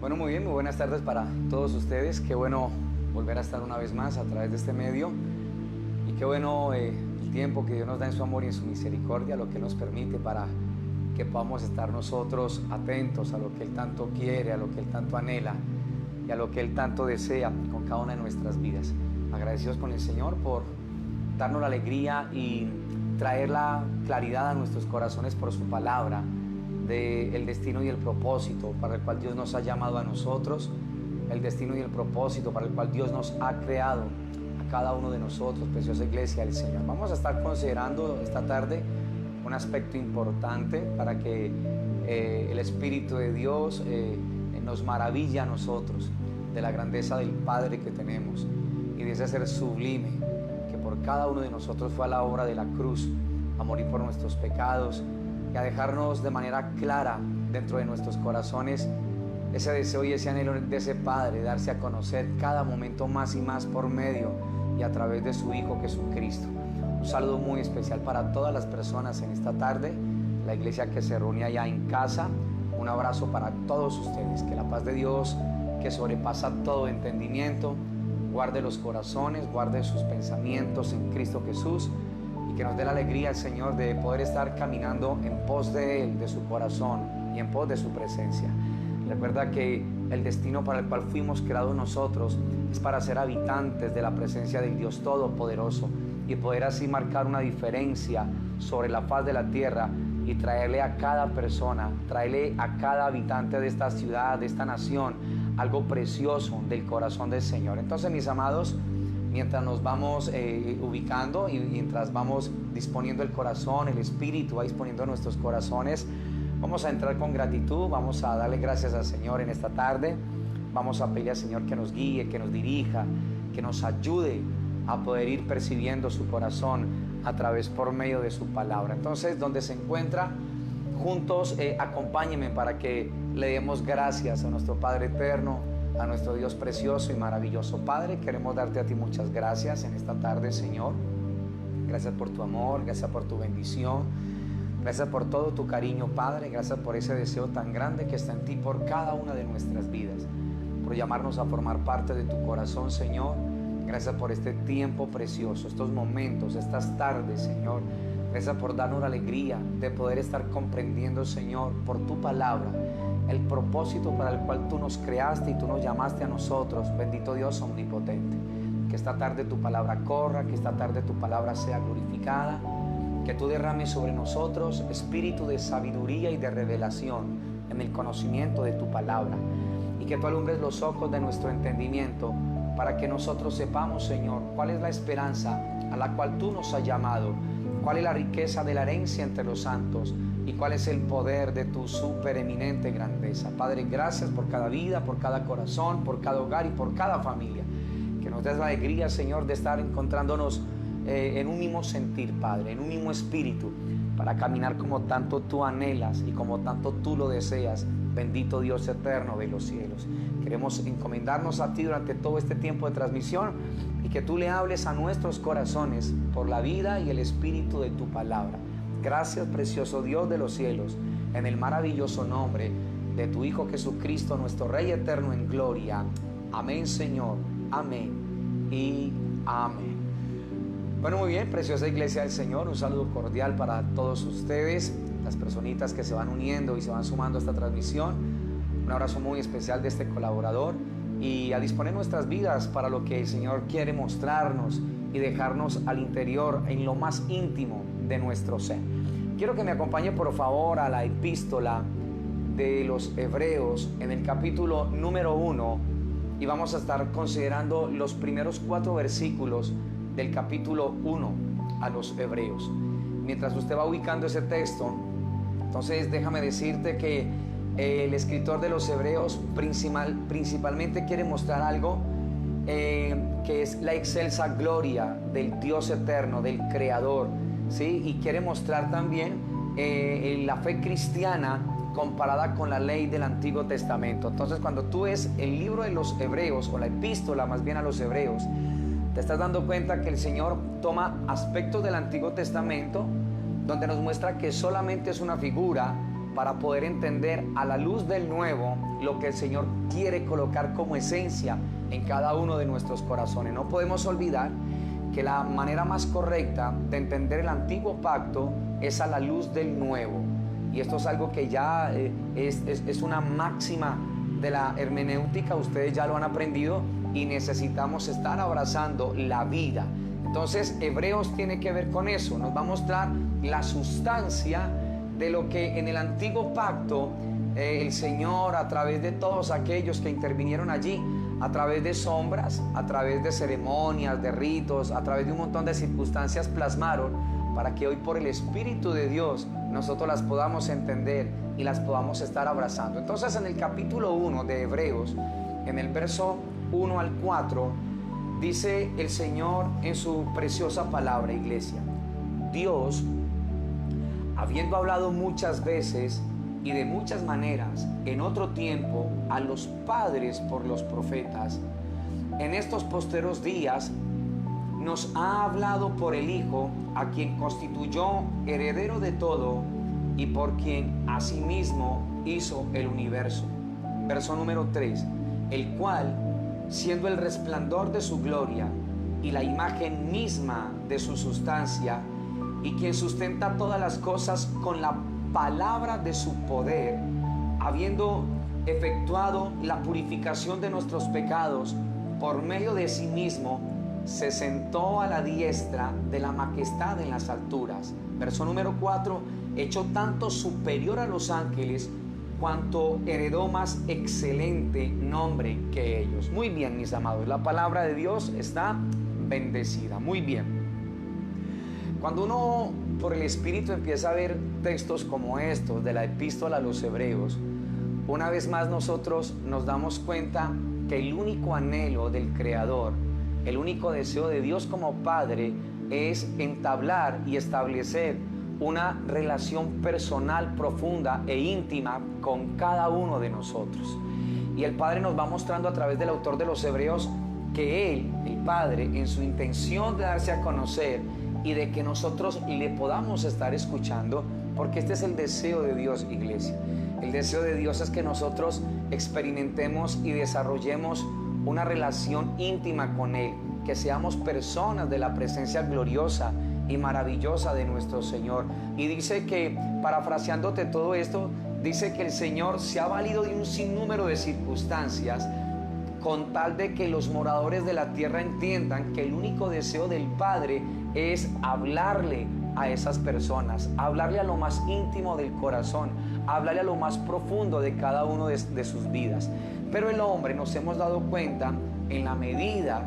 Bueno, muy bien, muy buenas tardes para todos ustedes. Qué bueno volver a estar una vez más a través de este medio. Y qué bueno el tiempo que Dios nos da en su amor y en su misericordia, lo que nos permite para que podamos estar nosotros atentos a lo que Él tanto quiere, a lo que Él tanto anhela y a lo que Él tanto desea con cada una de nuestras vidas. Agradecidos con el Señor por darnos la alegría y traer la claridad a nuestros corazones por su palabra, del destino y el propósito para el cual Dios nos ha llamado a nosotros, el destino y el propósito para el cual Dios nos ha creado a cada uno de nosotros, preciosa iglesia del Señor. Vamos a estar considerando esta tarde un aspecto importante para que el Espíritu de Dios nos maraville a nosotros de la grandeza del Padre que tenemos y de ese ser sublime que por cada uno de nosotros fue a la obra de la cruz a morir por nuestros pecados y a dejarnos de manera clara dentro de nuestros corazones ese deseo y ese anhelo de ese Padre, darse a conocer cada momento más y más por medio y a través de su Hijo Jesucristo. Un saludo muy especial para todas las personas en esta tarde, la iglesia que se reúne allá en casa. Un abrazo para todos ustedes, que la paz de Dios, que sobrepasa todo entendimiento, guarde los corazones, guarde sus pensamientos en Cristo Jesús, y que nos dé la alegría, el Señor, de poder estar caminando en pos de Él, de su corazón y en pos de su presencia. Recuerda que el destino para el cual fuimos creados nosotros es para ser habitantes de la presencia del Dios Todopoderoso y poder así marcar una diferencia sobre la faz de la tierra y traerle a cada persona, traerle a cada habitante de esta ciudad, de esta nación, algo precioso del corazón del Señor. Entonces, mis amados, mientras nos vamos ubicando y mientras vamos disponiendo el corazón, el espíritu va disponiendo nuestros corazones, vamos a entrar con gratitud, vamos a darle gracias al Señor en esta tarde, vamos a pedirle al Señor que nos guíe, que nos dirija, que nos ayude a poder ir percibiendo su corazón a través por medio de su palabra. Entonces, donde se encuentra, juntos acompáñenme para que le demos gracias a nuestro Padre eterno, a nuestro Dios precioso y maravilloso. Padre, queremos darte a ti muchas gracias en esta tarde, Señor. Gracias por tu amor, gracias por tu bendición, gracias por todo tu cariño, Padre. Gracias por ese deseo tan grande que está en ti por cada una de nuestras vidas, por llamarnos a formar parte de tu corazón, Señor. Gracias por este tiempo precioso, estos momentos, estas tardes, Señor. Gracias por darnos la alegría de poder estar comprendiendo, Señor, por tu palabra, el propósito para el cual tú nos creaste y tú nos llamaste a nosotros. Bendito Dios omnipotente. Que esta tarde tu palabra corra, que esta tarde tu palabra sea glorificada, que tú derrames sobre nosotros espíritu de sabiduría y de revelación en el conocimiento de tu palabra, y que tú alumbres los ojos de nuestro entendimiento para que nosotros sepamos, Señor, cuál es la esperanza a la cual tú nos has llamado, cuál es la riqueza de la herencia entre los santos y cuál es el poder de tu supereminente grandeza. Padre, gracias por cada vida, por cada corazón, por cada hogar y por cada familia. Que nos des la alegría, Señor, de estar encontrándonos en un mismo sentir, Padre, en un mismo espíritu, para caminar como tanto tú anhelas y como tanto tú lo deseas. Bendito Dios eterno de los cielos. Queremos encomendarnos a ti durante todo este tiempo de transmisión y que tú le hables a nuestros corazones por la vida y el espíritu de tu palabra. Gracias, precioso Dios de los cielos, en el maravilloso nombre de tu Hijo Jesucristo, nuestro Rey eterno en gloria. Amén, Señor. Amén y amén. Bueno, muy bien, preciosa iglesia del Señor, un saludo cordial para todos ustedes, las personitas que se van uniendo y se van sumando a esta transmisión. Un abrazo muy especial de este colaborador y a disponer nuestras vidas para lo que el Señor quiere mostrarnos y dejarnos al interior, en lo más íntimo de nuestro ser. Quiero que me acompañe por favor a la epístola de los Hebreos en el capítulo número 1 y vamos a estar considerando los primeros 4 versículos del capítulo 1 a los Hebreos. Mientras usted va ubicando ese texto, entonces déjame decirte que el escritor de los Hebreos principalmente quiere mostrar algo que es la excelsa gloria del Dios eterno, del Creador, ¿sí? Y quiere mostrar también la fe cristiana comparada con la ley del Antiguo Testamento. Entonces, cuando tú ves el libro de los Hebreos, o la epístola más bien a los Hebreos, te estás dando cuenta que el Señor toma aspectos del Antiguo Testamento donde nos muestra que solamente es una figura para poder entender a la luz del nuevo lo que el Señor quiere colocar como esencia en cada uno de nuestros corazones. No podemos olvidar que la manera más correcta de entender el antiguo pacto es a la luz del nuevo. Y esto es algo que ya es una máxima de la hermenéutica, ustedes ya lo han aprendido y necesitamos estar abrazando la vida. Entonces Hebreos tiene que ver con eso, nos va a mostrar la sustancia de lo que en el antiguo pacto el Señor, a través de todos aquellos que intervinieron allí, a través de sombras, a través de ceremonias, de ritos, a través de un montón de circunstancias plasmaron, para que hoy por el Espíritu de Dios nosotros las podamos entender y las podamos estar abrazando. Entonces en el capítulo 1 de Hebreos, en el verso 1 al 4, dice el Señor en su preciosa palabra, iglesia: Dios, habiendo hablado muchas veces y de muchas maneras en otro tiempo a los padres por los profetas, en estos posteros días nos ha hablado por el Hijo, a quien constituyó heredero de todo y por quien asimismo hizo el universo. Verso número 3: el cual, siendo el resplandor de su gloria y la imagen misma de su sustancia, y quien sustenta todas las cosas con la palabra de su poder, habiendo efectuado la purificación de nuestros pecados por medio de sí mismo, se sentó a la diestra de la majestad en las alturas. Verso número 4: hecho tanto superior a los ángeles, cuanto heredó más excelente nombre que ellos. Muy bien, mis amados, la palabra de Dios está bendecida. Muy bien. Cuando uno por el Espíritu empieza a ver textos como estos de la epístola a los Hebreos, una vez más nosotros nos damos cuenta que el único anhelo del Creador, el único deseo de Dios como Padre, es entablar y establecer una relación personal profunda e íntima con cada uno de nosotros. Y el Padre nos va mostrando a través del autor de los Hebreos que Él, el Padre, en su intención de darse a conocer y de que nosotros le podamos estar escuchando, porque este es el deseo de Dios, iglesia. El deseo de Dios es que nosotros experimentemos y desarrollemos una relación íntima con Él, que seamos personas de la presencia gloriosa y maravillosa de nuestro Señor. Y dice que, parafraseándote todo esto, dice que el Señor se ha valido de un sinnúmero de circunstancias con tal de que los moradores de la tierra entiendan que el único deseo del Padre es hablarle a esas personas, hablarle a lo más íntimo del corazón, hablarle a lo más profundo de cada uno de sus vidas. Pero el hombre, nos hemos dado cuenta, en la medida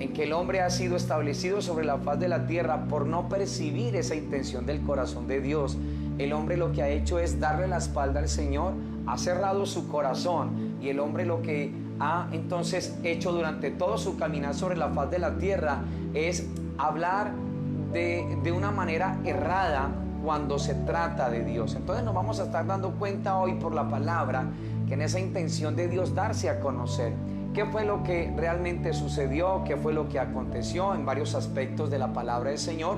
en que el hombre ha sido establecido sobre la faz de la tierra, por no percibir esa intención del corazón de Dios, el hombre lo que ha hecho es darle la espalda al Señor, ha cerrado su corazón, y el hombre lo que ha entonces hecho durante todo su caminar sobre la faz de la tierra es hablar de una manera errada cuando se trata de Dios. Entonces nos vamos a estar dando cuenta hoy por la palabra que en esa intención de Dios darse a conocer, ¿qué fue lo que realmente sucedió? ¿Qué fue lo que aconteció en varios aspectos de la palabra del Señor?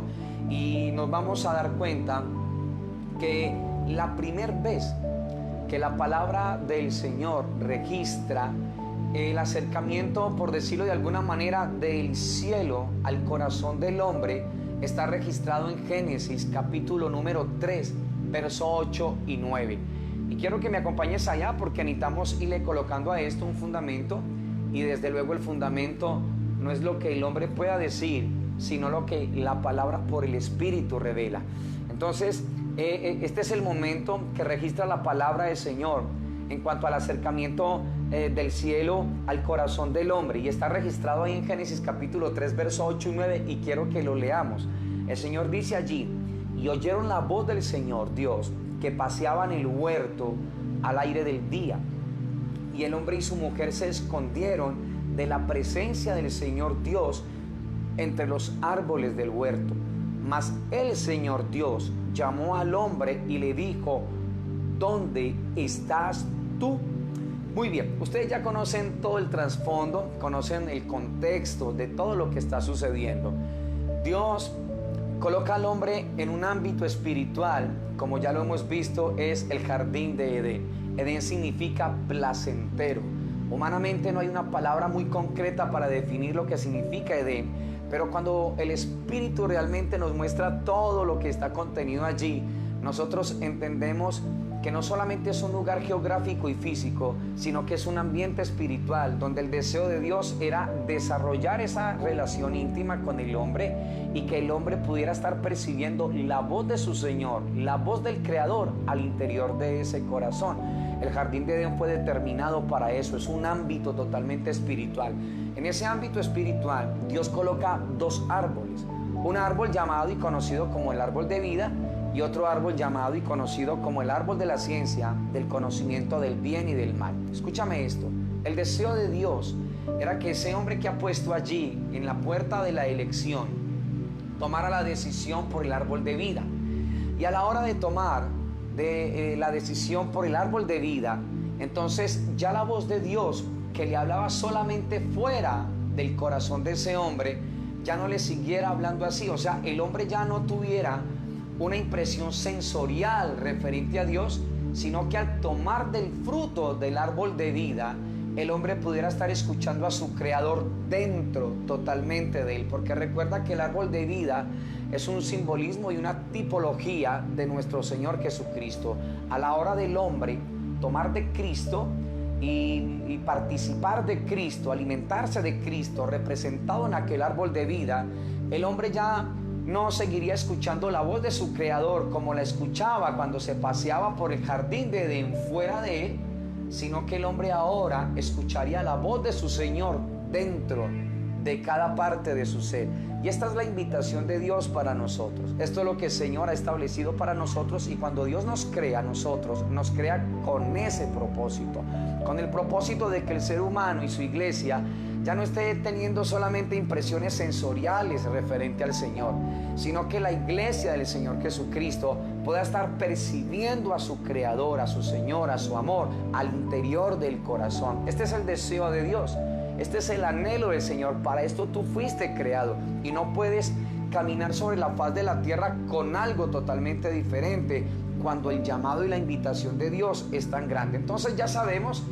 Y nos vamos a dar cuenta que la primera vez que la palabra del Señor registra el acercamiento, por decirlo de alguna manera, del cielo al corazón del hombre, está registrado en Génesis capítulo número 3, verso 8 y 9. Y quiero que me acompañes allá porque necesitamos irle colocando a esto un fundamento. Y desde luego el fundamento no es lo que el hombre pueda decir, sino lo que la palabra por el Espíritu revela. Entonces, este es el momento que registra la palabra del Señor en cuanto al acercamiento del cielo al corazón del hombre. Y está registrado ahí en Génesis capítulo 3, verso 8 y 9, y quiero que lo leamos. El Señor dice allí: y oyeron la voz del Señor Dios que paseaba en el huerto al aire del día. Y el hombre y su mujer se escondieron de la presencia del Señor Dios entre los árboles del huerto. Mas el Señor Dios llamó al hombre y le dijo: ¿dónde estás tú? Muy bien, ustedes ya conocen todo el trasfondo, conocen el contexto de todo lo que está sucediendo. Dios coloca al hombre en un ámbito espiritual, como ya lo hemos visto, es el jardín de Edén. Edén significa placentero. Humanamente no hay una palabra muy concreta para definir lo que significa Edén, pero cuando el Espíritu realmente nos muestra todo lo que está contenido allí, nosotros entendemos que no solamente es un lugar geográfico y físico, sino que es un ambiente espiritual donde el deseo de Dios era desarrollar esa relación íntima con el hombre y que el hombre pudiera estar percibiendo la voz de su Señor, la voz del Creador al interior de ese corazón. El jardín de Edén fue determinado para eso, es un ámbito totalmente espiritual. En ese ámbito espiritual, Dios coloca dos árboles, un árbol llamado y conocido como el árbol de vida, y otro árbol llamado y conocido como el árbol de la ciencia, del conocimiento del bien y del mal. Escúchame esto, el deseo de Dios era que ese hombre que ha puesto allí, en la puerta de la elección, tomara la decisión por el árbol de vida. Y a la hora de tomar la decisión por el árbol de vida, entonces ya la voz de Dios, que le hablaba solamente fuera del corazón de ese hombre, ya no le siguiera hablando así. O sea, el hombre ya no tuviera una impresión sensorial referente a Dios, sino que al tomar del fruto del árbol de vida, el hombre pudiera estar escuchando a su Creador dentro totalmente de él. Porque recuerda que el árbol de vida es un simbolismo y una tipología de nuestro Señor Jesucristo. A la hora del hombre tomar de Cristo y participar de Cristo, alimentarse de Cristo, representado en aquel árbol de vida, el hombre ya no seguiría escuchando la voz de su Creador como la escuchaba cuando se paseaba por el jardín de Edén fuera de él, sino que el hombre ahora escucharía la voz de su Señor dentro de cada parte de su ser. Y esta es la invitación de Dios para nosotros. Esto es lo que el Señor ha establecido para nosotros, y cuando Dios nos crea a nosotros, nos crea con ese propósito, con el propósito de que el ser humano y su iglesia ya no esté teniendo solamente impresiones sensoriales referente al Señor, sino que la iglesia del Señor Jesucristo pueda estar percibiendo a su Creador, a su Señor, a su amor al interior del corazón. Este es el deseo de Dios, este es el anhelo del Señor. Para esto tú fuiste creado, y no puedes caminar sobre la faz de la tierra con algo totalmente diferente cuando el llamado y la invitación de Dios es tan grande. Entonces ya sabemos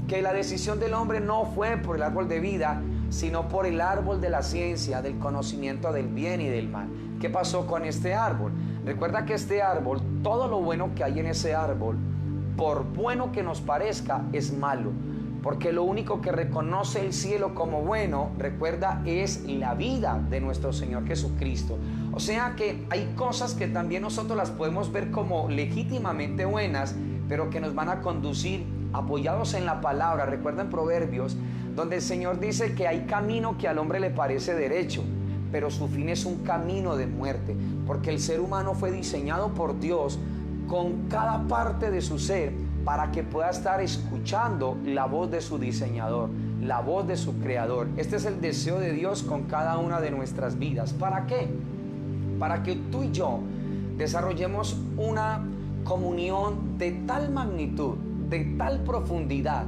que la decisión del hombre no fue por el árbol de vida, sino por el árbol de la ciencia, del conocimiento del bien y del mal. ¿Qué pasó con este árbol? Recuerda que este árbol, todo lo bueno que hay en ese árbol, por bueno que nos parezca, es malo. Porque lo único que reconoce el cielo como bueno, recuerda, es la vida de nuestro Señor Jesucristo. O sea que hay cosas que también nosotros las podemos ver como legítimamente buenas, pero que nos van a conducir apoyados en la palabra. Recuerda en Proverbios, donde el Señor dice que hay camino que al hombre le parece derecho, pero su fin es un camino de muerte. Porque el ser humano fue diseñado por Dios con cada parte de su ser para que pueda estar escuchando la voz de su diseñador, la voz de su Creador. Este es el deseo de Dios con cada una de nuestras vidas. ¿Para qué? Para que tú y yo desarrollemos una comunión de tal magnitud, de tal profundidad,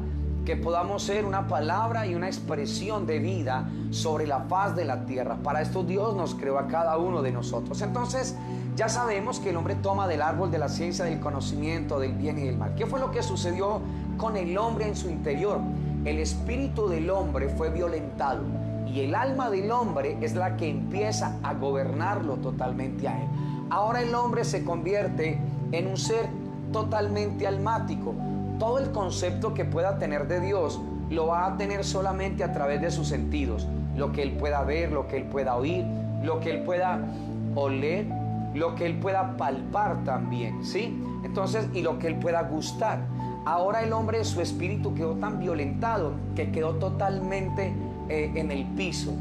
que podamos ser una palabra y una expresión de vida sobre la faz de la tierra. Para esto Dios nos creó a cada uno de nosotros. Entonces ya sabemos que el hombre toma del árbol de la ciencia, del conocimiento del bien y del mal. ¿Qué fue lo que sucedió con el hombre en su interior? El espíritu del hombre fue violentado, y el alma del hombre es la que empieza a gobernarlo totalmente a él. Ahora el hombre se convierte en un ser totalmente almático. Todo el concepto que pueda tener de Dios lo va a tener solamente a través de sus sentidos. Lo que él pueda ver, lo que él pueda oír, lo que él pueda oler, lo que él pueda palpar también, ¿sí? Entonces, y lo que él pueda gustar. Ahora el hombre, su espíritu quedó tan violentado que quedó totalmente en el piso.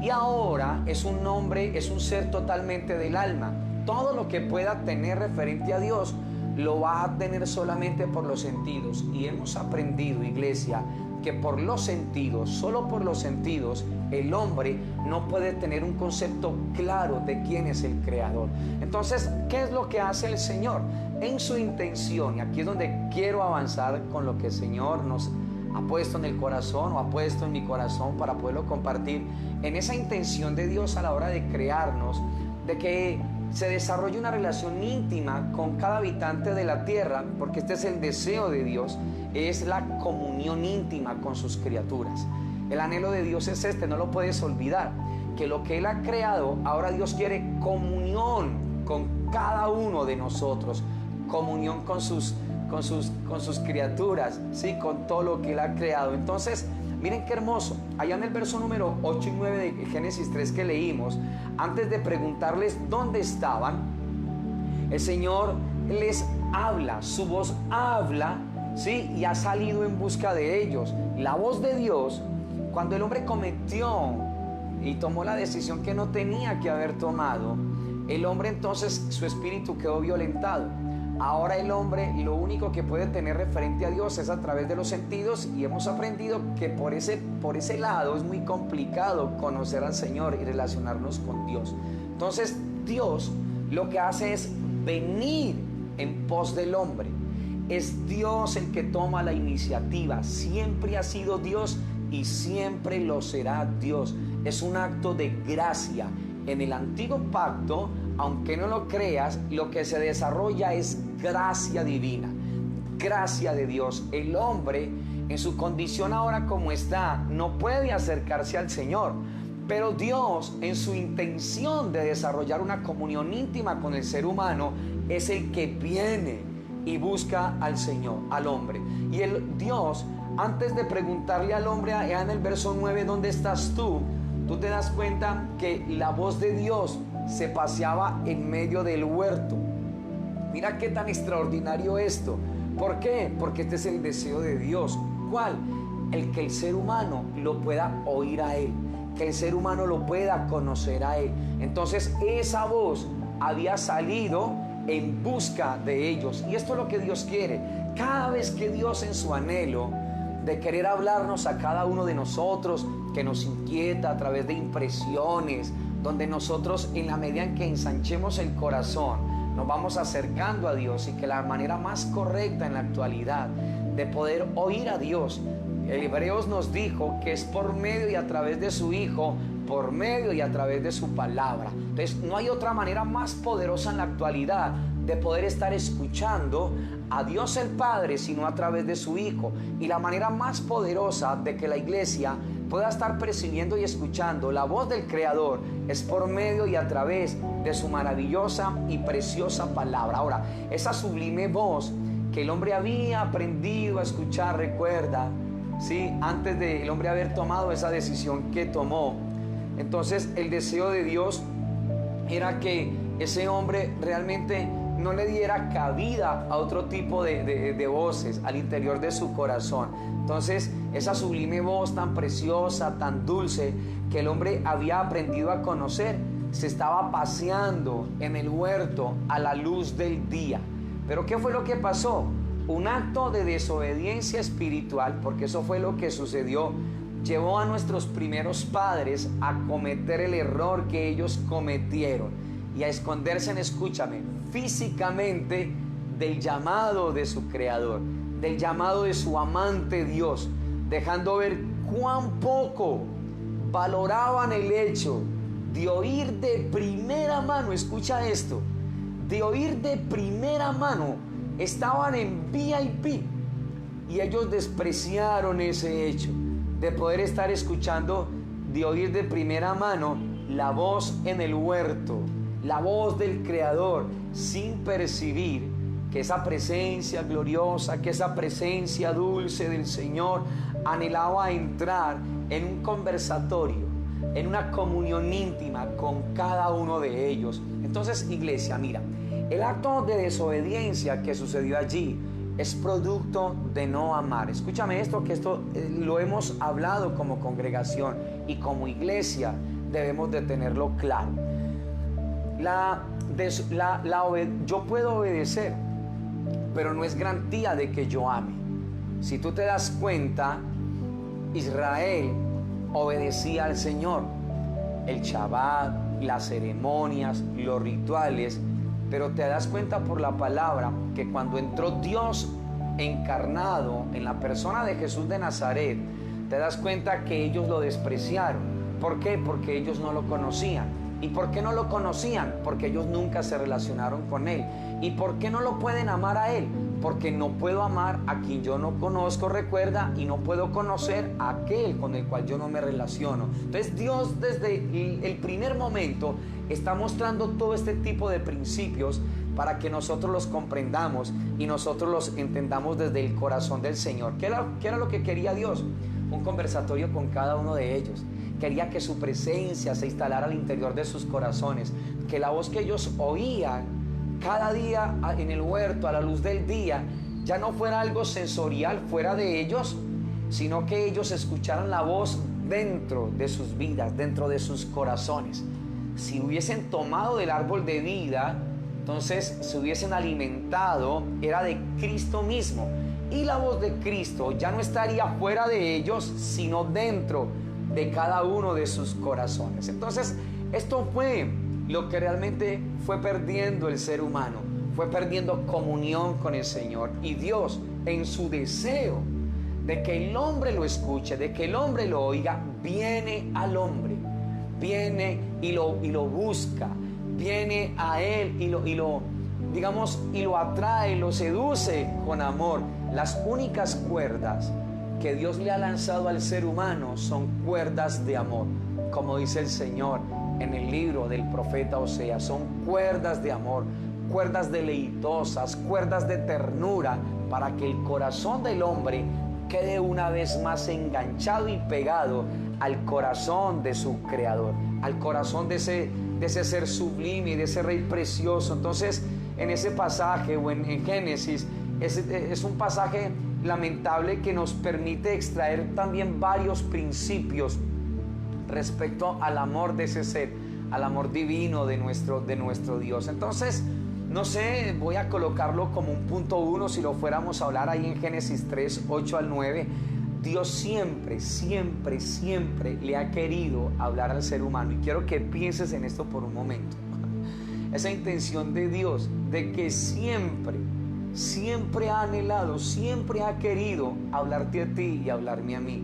Y ahora es un hombre, es un ser totalmente del alma. Todo lo que pueda tener referente a Dios lo va a tener solamente por los sentidos. Y hemos aprendido, iglesia, que por los sentidos, solo por los sentidos, el hombre no puede tener un concepto claro de quién es el Creador. Entonces, ¿qué es lo que hace el Señor? En su intención, y aquí es donde quiero avanzar con lo que el Señor nos ha puesto en el corazón, o ha puesto en mi corazón para poderlo compartir. En esa intención de Dios a la hora de crearnos, de que se desarrolle una relación íntima con cada habitante de la tierra, porque este es el deseo de Dios, es la comunión íntima con sus criaturas. El anhelo de Dios es este, no lo puedes olvidar, que lo que Él ha creado, ahora Dios quiere comunión con cada uno de nosotros, comunión con sus criaturas, ¿sí? Con todo lo que Él ha creado. Entonces, miren qué hermoso, allá en el verso número 8 y 9 de Génesis 3 que leímos, antes de preguntarles dónde estaban, el Señor les habla, su voz habla, ¿sí? Y ha salido en busca de ellos. La voz de Dios, cuando el hombre cometió y tomó la decisión que no tenía que haber tomado, el hombre entonces, su espíritu quedó violentado. Ahora el hombre lo único que puede tener referente a Dios es a través de los sentidos, y hemos aprendido que por ese lado es muy complicado conocer al Señor y relacionarnos con Dios. Entonces Dios lo que hace es venir en pos del hombre. Es Dios el que toma la iniciativa. Siempre ha sido Dios y siempre lo será Dios. Es un acto de gracia. En el antiguo pacto, aunque no lo creas, lo que se desarrolla es gracia divina, gracia de Dios. El hombre, en su condición ahora como está, no puede acercarse al Señor, pero Dios, en su intención de desarrollar una comunión íntima con el ser humano, es el que viene y busca al Señor, al hombre. Y el Dios, antes de preguntarle al hombre allá en el verso 9, ¿dónde estás tú?, tú te das cuenta que la voz de Dios se paseaba en medio del huerto. Mira qué tan extraordinario esto. ¿Por qué? Porque este es el deseo de Dios. ¿Cuál? El que el ser humano lo pueda oír a Él, que el ser humano lo pueda conocer a Él. Entonces esa voz había salido en busca de ellos. Y esto es lo que Dios quiere. Cada vez que Dios, en su anhelo de querer hablarnos a cada uno de nosotros, que nos inquieta a través de impresiones, donde nosotros, en la medida en que ensanchemos el corazón, nos vamos acercando a Dios, y que la manera más correcta en la actualidad de poder oír a Dios, el Hebreos nos dijo que es por medio y a través de su Hijo, por medio y a través de su palabra. Entonces no hay otra manera más poderosa en la actualidad de poder estar escuchando a Dios el Padre, sino a través de su Hijo. Y la manera más poderosa de que la iglesia pueda estar percibiendo y escuchando la voz del Creador es por medio y a través de su maravillosa y preciosa palabra. Ahora, esa sublime voz que el hombre había aprendido a escuchar, recuerda, ¿sí? Antes de el hombre haber tomado esa decisión que tomó. Entonces el deseo de Dios era que ese hombre realmente no le diera cabida a otro tipo de voces al interior de su corazón. Entonces esa sublime voz tan preciosa, tan dulce, que el hombre había aprendido a conocer, se estaba paseando en el huerto a la luz del día. Pero ¿qué fue lo que pasó? Un acto de desobediencia espiritual, porque eso fue lo que sucedió, llevó a nuestros primeros padres a cometer el error que ellos cometieron y a esconderse, escúchame, físicamente del llamado de su Creador, del llamado de su amante Dios, dejando ver cuán poco valoraban el hecho de oír de primera mano. Escucha esto, de oír de primera mano. Estaban en VIP y ellos despreciaron ese hecho de poder estar escuchando, de oír de primera mano la voz en el huerto, la voz del Creador, sin percibir que esa presencia gloriosa, que esa presencia dulce del Señor anhelaba entrar en un conversatorio, en una comunión íntima con cada uno de ellos. Entonces, iglesia, mira, el acto de desobediencia que sucedió allí es producto de no amar. Escúchame esto, que esto lo hemos hablado como congregación y como iglesia debemos de tenerlo claro. Yo puedo obedecer, pero no es garantía de que yo ame. Si tú te das cuenta, Israel obedecía al Señor, el Shabbat, las ceremonias, los rituales, pero te das cuenta por la palabra que cuando entró Dios encarnado en la persona de Jesús de Nazaret, te das cuenta que ellos lo despreciaron. ¿Por qué? Porque ellos no lo conocían. ¿Y por qué no lo conocían? Porque ellos nunca se relacionaron con Él. ¿Y por qué no lo pueden amar a Él? Porque no puedo amar a quien yo no conozco, recuerda, y no puedo conocer a aquel con el cual yo no me relaciono. Entonces Dios desde el primer momento está mostrando todo este tipo de principios para que nosotros los comprendamos y nosotros los entendamos desde el corazón del Señor. ¿Qué era lo que quería Dios? Un conversatorio con cada uno de ellos. Quería que su presencia se instalara al interior de sus corazones, que la voz que ellos oían cada día en el huerto a la luz del día ya no fuera algo sensorial fuera de ellos, sino que ellos escucharan la voz dentro de sus vidas, dentro de sus corazones. Si hubiesen tomado del árbol de vida, entonces se hubiesen alimentado, era de Cristo mismo, y la voz de Cristo ya no estaría fuera de ellos, sino dentro de cada uno de sus corazones. Entonces esto fue lo que realmente fue perdiendo el ser humano, fue perdiendo comunión con el Señor. Y Dios, en su deseo de que el hombre lo escuche, de que el hombre lo oiga, viene al hombre, viene y lo busca, viene a Él y lo atrae, lo seduce con amor. Las únicas cuerdas que Dios le ha lanzado al ser humano son cuerdas de amor, como dice el Señor en el libro del profeta Oseas. Son cuerdas de amor, cuerdas deleitosas, cuerdas de ternura, para que el corazón del hombre quede una vez más enganchado y pegado al corazón de su Creador, al corazón de ese ser sublime, de ese Rey precioso. Entonces, en ese pasaje o en Génesis, es un pasaje lamentable que nos permite extraer también varios principios respecto al amor de ese ser, al amor divino de nuestro Dios. Entonces, no sé, voy a colocarlo como un punto 1, si lo fuéramos a hablar ahí en Génesis 3, 8 al 9. Dios siempre le ha querido hablar al ser humano, y quiero que pienses en esto por un momento. Esa intención de Dios, de que siempre ha anhelado, siempre ha querido hablarte a ti y hablarme a mí.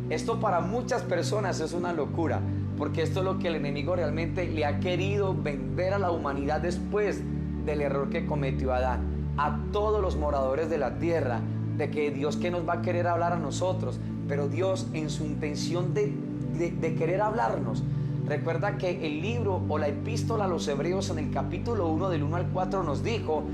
Esto para muchas personas es una locura, porque esto es lo que el enemigo realmente le ha querido vender a la humanidad después del error que cometió Adán, a todos los moradores de la tierra, de que Dios que nos va a querer hablar a nosotros, pero Dios en su intención de querer hablarnos. Recuerda que el libro o la epístola a los Hebreos en el capítulo 1 del 1 al 4 nos dijo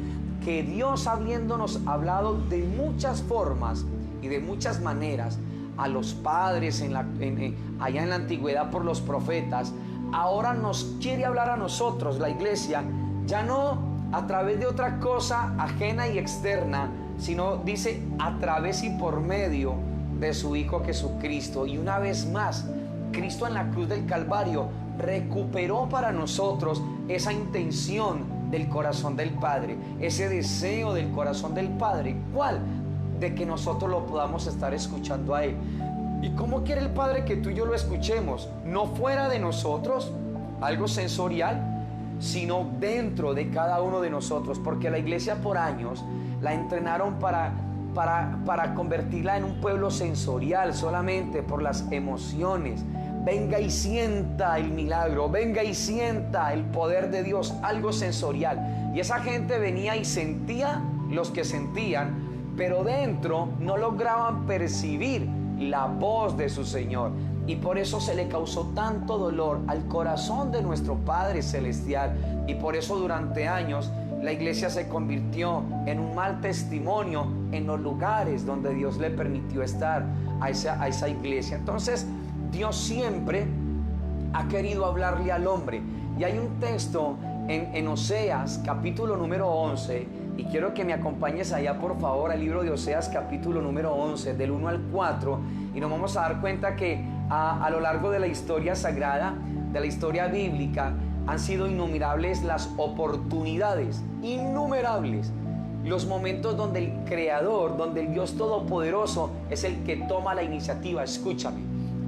que Dios, habiéndonos hablado de muchas formas y de muchas maneras a los padres allá en la antigüedad por los profetas, ahora nos quiere hablar a nosotros, la iglesia, ya no a través de otra cosa ajena y externa, sino dice a través y por medio de su Hijo Jesucristo. Y una vez más, Cristo en la cruz del Calvario recuperó para nosotros esa intención del corazón del Padre, ese deseo del corazón del Padre. ¿Cuál? De que nosotros lo podamos estar escuchando a Él. ¿Y cómo quiere el Padre que tú y yo lo escuchemos? No fuera de nosotros, algo sensorial, sino dentro de cada uno de nosotros, porque la iglesia por años la entrenaron para convertirla en un pueblo sensorial, solamente por las emociones. Venga y sienta el milagro, venga y sienta el poder de Dios, algo sensorial. Y esa gente venía y sentía los que sentían, pero dentro no lograban percibir la voz de su Señor. Y por eso se le causó tanto dolor al corazón de nuestro Padre Celestial. Y por eso durante años la iglesia se convirtió en un mal testimonio en los lugares donde Dios le permitió estar a esa iglesia. Entonces Dios siempre ha querido hablarle al hombre. Y hay un texto en Oseas capítulo número 11, y quiero que me acompañes allá por favor al libro de Oseas capítulo número 11 del 1 al 4, y nos vamos a dar cuenta que a lo largo de la historia sagrada, de la historia bíblica, han sido innumerables las oportunidades, innumerables los momentos donde el Creador, donde el Dios Todopoderoso es el que toma la iniciativa. Escúchame,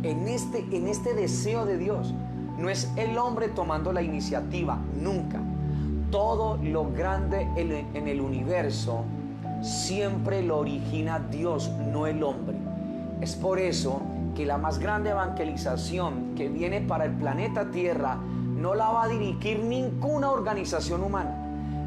en este deseo de Dios no es el hombre tomando la iniciativa, nunca. Todo lo grande en el universo siempre lo origina Dios, no el hombre. Es por eso que la más grande evangelización que viene para el planeta Tierra no la va a dirigir ninguna organización humana,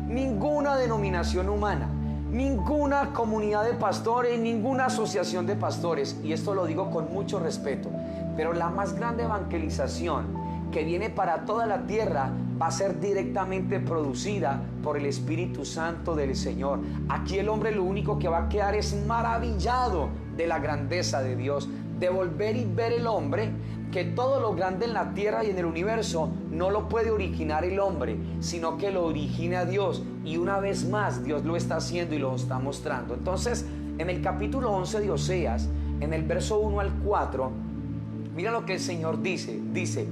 ninguna denominación humana, ninguna comunidad de pastores, ninguna asociación de pastores. Y esto lo digo con mucho respeto, pero la más grande evangelización que viene para toda la tierra va a ser directamente producida por el Espíritu Santo del Señor. Aquí el hombre lo único que va a quedar es maravillado de la grandeza de Dios, de volver y ver el hombre, que todo lo grande en la tierra y en el universo no lo puede originar el hombre, sino que lo origina Dios. Y una vez más Dios lo está haciendo y lo está mostrando. Entonces, en el capítulo 11 de Oseas, en el verso 1 al 4, mira lo que el Señor dice. Dice: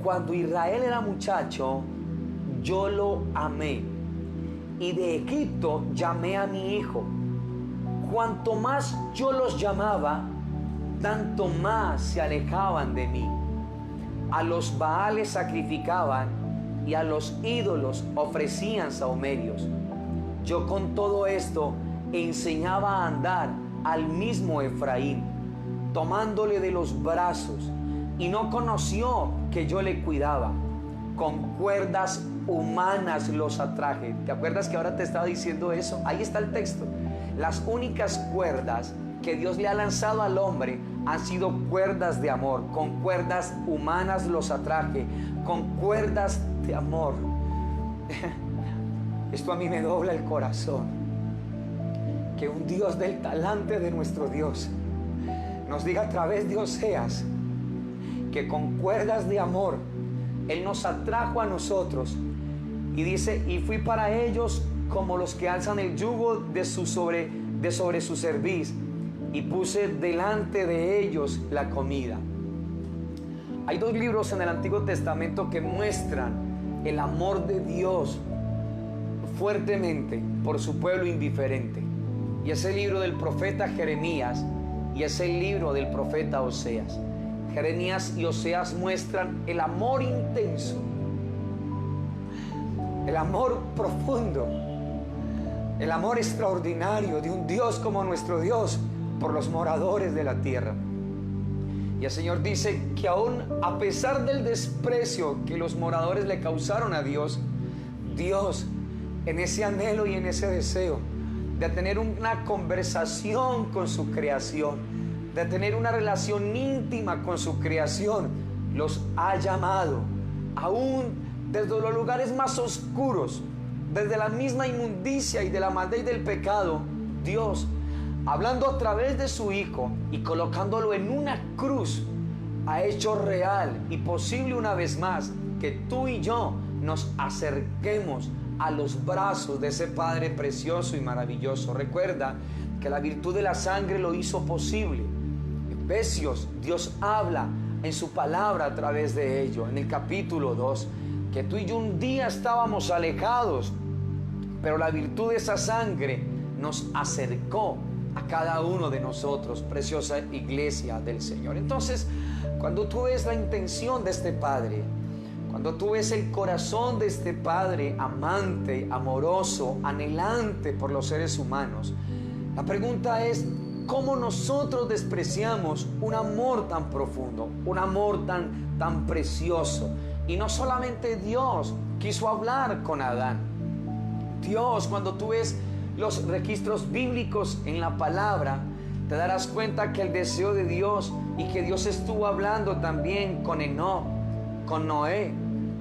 cuando Israel era muchacho, yo lo amé, y de Egipto llamé a mi hijo. Cuanto más yo los llamaba, tanto más se alejaban de mí. A los Baales sacrificaban y a los ídolos ofrecían sahumerios. Yo con todo esto enseñaba a andar al mismo Efraín, tomándole de los brazos, y no conoció que yo le cuidaba. Con cuerdas humanas los atraje. ¿Te acuerdas que ahora te estaba diciendo eso? Ahí está el texto. Las únicas cuerdas que Dios le ha lanzado al hombre han sido cuerdas de amor. Con cuerdas humanas los atraje, con cuerdas de amor. Esto a mí me dobla el corazón, que un Dios del talante de nuestro Dios nos diga a través de Oseas que con cuerdas de amor Él nos atrajo a nosotros. Y dice: y fui para ellos como los que alzan el yugo de sobre su cerviz, y puse delante de ellos la comida. Hay dos libros en el Antiguo Testamento que muestran el amor de Dios fuertemente por su pueblo indiferente, y es el libro del profeta Jeremías y es el libro del profeta Oseas. Jeremías y Oseas muestran el amor intenso, el amor profundo, el amor extraordinario de un Dios como nuestro Dios por los moradores de la tierra. Y el Señor dice que aún a pesar del desprecio que los moradores le causaron a Dios, Dios, en ese anhelo y en ese deseo de tener una conversación con su creación, de tener una relación íntima con su creación, los ha llamado, aún desde los lugares más oscuros, desde la misma inmundicia y de la maldad y del pecado. Dios, hablando a través de su Hijo y colocándolo en una cruz, ha hecho real y posible una vez más que tú y yo nos acerquemos a los brazos de ese Padre precioso y maravilloso. Recuerda que la virtud de la sangre lo hizo posible. Efesios, Dios habla en su palabra a través de ello, en el capítulo 2, que tú y yo un día estábamos alejados, pero la virtud de esa sangre nos acercó a cada uno de nosotros, preciosa iglesia del Señor. Entonces, cuando tú ves la intención de este Padre, cuando tú ves el corazón de este Padre amante, amoroso, anhelante por los seres humanos, la pregunta es: ¿cómo nosotros despreciamos un amor tan profundo, un amor tan precioso? Y no solamente Dios quiso hablar con Adán. Dios, cuando tú ves los registros bíblicos en la palabra, te darás cuenta que el deseo de Dios, y que Dios estuvo hablando también con Enoc, con Noé,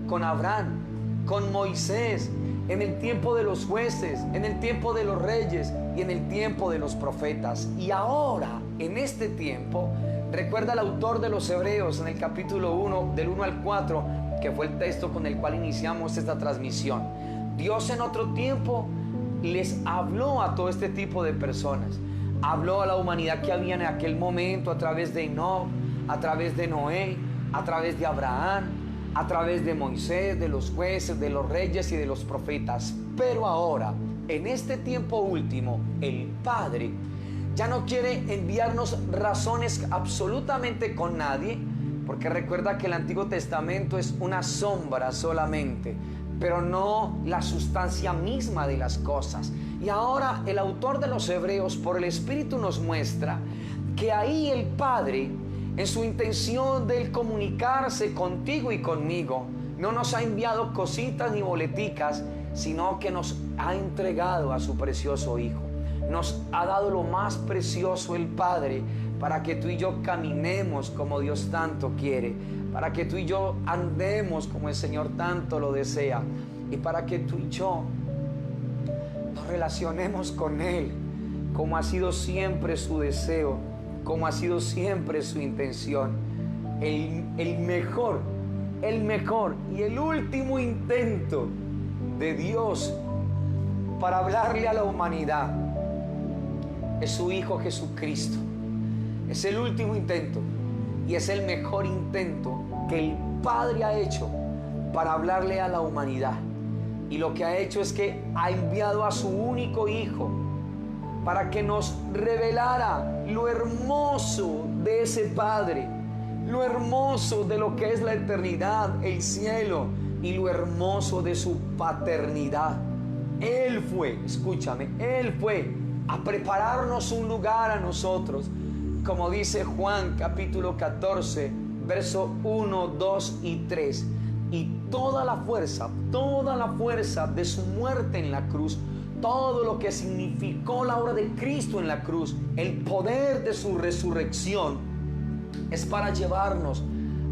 con Abraham, con Moisés, en el tiempo de los jueces, en el tiempo de los reyes y en el tiempo de los profetas. Y ahora, en este tiempo, recuerda el autor de los Hebreos en el capítulo 1, del 1 al 4, que fue el texto con el cual iniciamos esta transmisión. Dios en otro tiempo les habló a todo este tipo de personas. Habló a la humanidad que había en aquel momento a través de Enoc, a través de Noé, a través de Abraham, a través de Moisés, de los jueces, de los reyes y de los profetas. Pero ahora, en este tiempo último, el Padre ya no quiere enviarnos razones absolutamente con nadie, porque recuerda que el Antiguo Testamento es una sombra solamente, pero no la sustancia misma de las cosas. Y ahora el autor de los Hebreos, por el Espíritu, nos muestra que ahí el Padre, en su intención de comunicarse contigo y conmigo, no nos ha enviado cositas ni boleticas, sino que nos ha entregado a su precioso Hijo. Nos ha dado lo más precioso, el Padre, para que tú y yo caminemos como Dios tanto quiere, para que tú y yo andemos como el Señor tanto lo desea, y para que tú y yo nos relacionemos con Él como ha sido siempre su deseo, como ha sido siempre su intención. El mejor y el último intento de Dios para hablarle a la humanidad es su Hijo Jesucristo. Es el último intento y es el mejor intento que el Padre ha hecho para hablarle a la humanidad. Y lo que ha hecho es que ha enviado a su único Hijo para que nos revelara lo hermoso de ese Padre, lo hermoso de lo que es la eternidad, el cielo, y lo hermoso de su paternidad. Él fue, escúchame, Él fue a prepararnos un lugar a nosotros, como dice Juan capítulo 14, verso 1, 2 y 3. Y toda la fuerza de su muerte en la cruz, todo lo que significó la obra de Cristo en la cruz, el poder de su resurrección, es para llevarnos